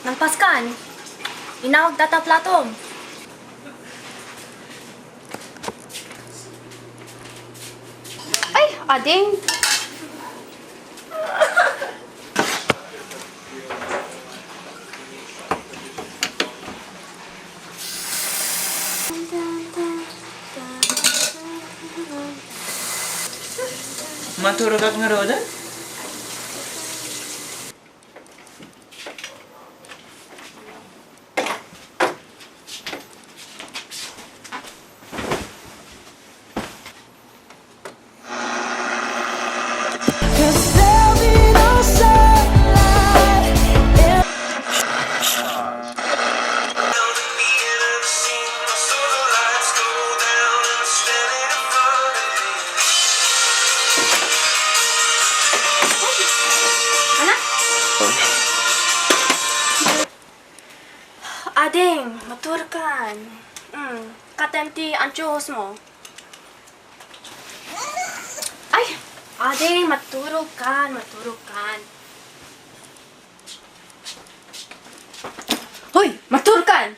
Nang paskan, inawag data platong. Ay, ading. Matulog ka nga roda? Ading, maturkan. Katemti anchos mo. Ay, ading, maturukan. Hoy, maturkan!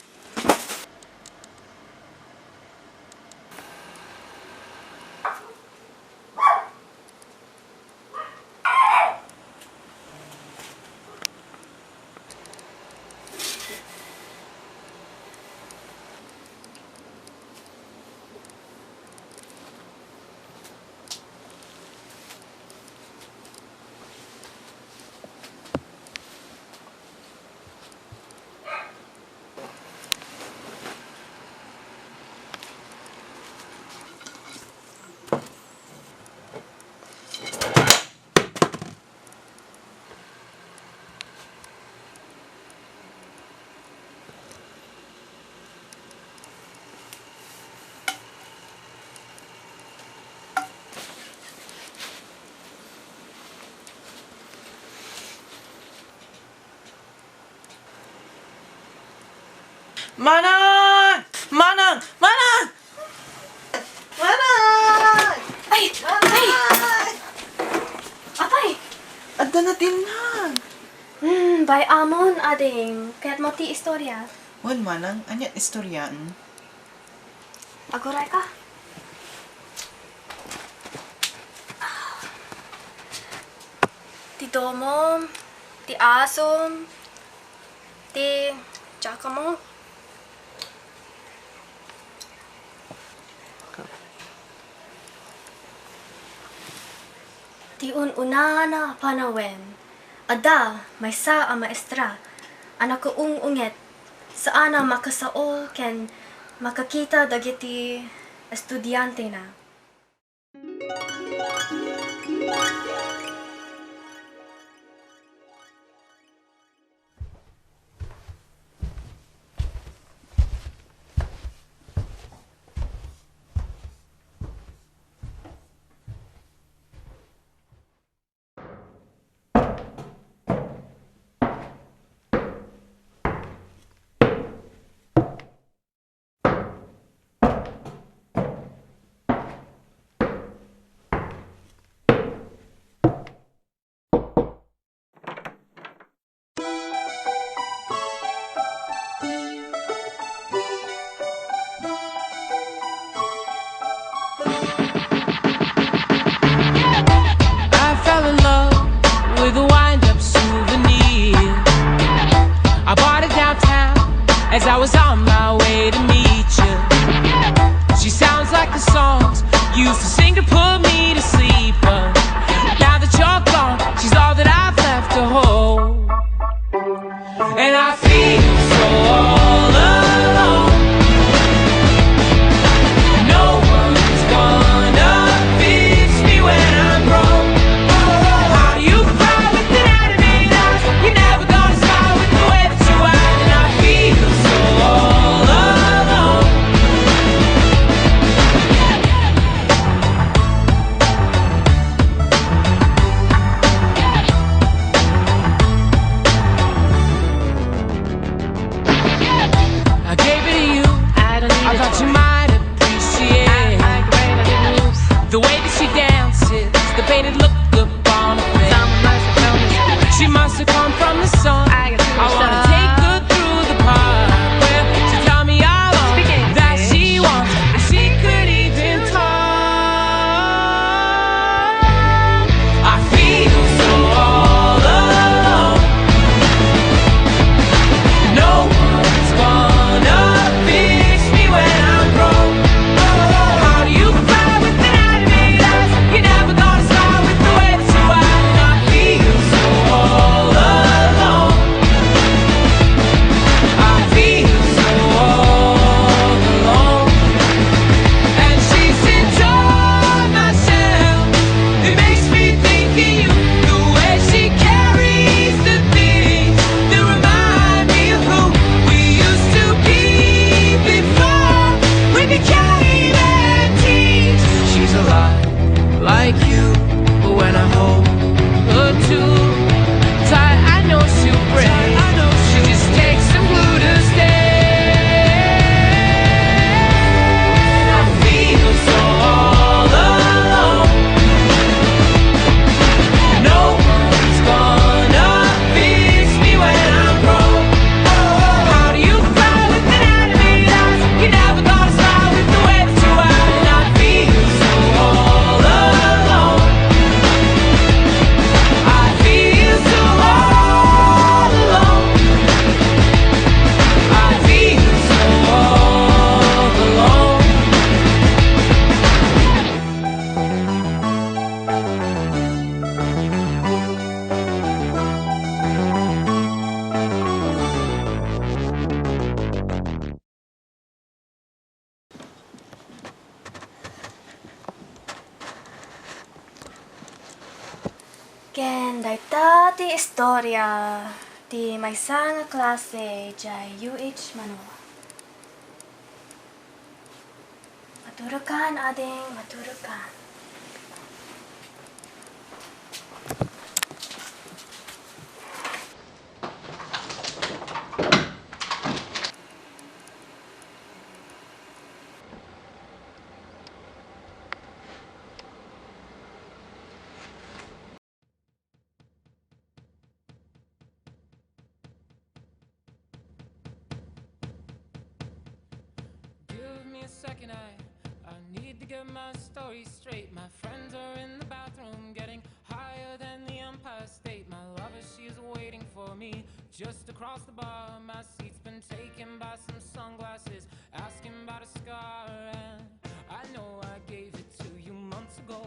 Manang! Manang! Manang! Manang! Ay! Apay! Adda natin na! Bay amon, ading. Kaya't mo ti istorya. Wan manang, anyat istoryaan. Aguray ka. Ti domom, ti asom, ti tsaka mo. Ti una na panawen. Ada, may sa a maestra. Anak ko unget. Saana makasaol ken makakita dagiti estudyante na. As I was on my way to meet you, she sounds like the songs you used to sing to put me to sleep. But now that you're gone, she's all that I've left to hold. And I feel so all alone. No one's gonna fix me when I'm broke. How do you cry with an animated eyes? You're never gonna smile with the way that you act. And I feel so all alone. I gave it to you. I thought you might appreciate the way that she dances, the painted look upon her face. She must have come from the sun. I wanna take Ken dayta ti istorya ti maysa nga klase jay UH Manoa. Maturukan ading maturukan. Give me a second, I need to get my story straight. My friends are in the bathroom, getting higher than the Empire State. My lover, she is waiting for me just across the bar. My seat's been taken by some sunglasses, asking about a scar. And I know I gave it to you months ago.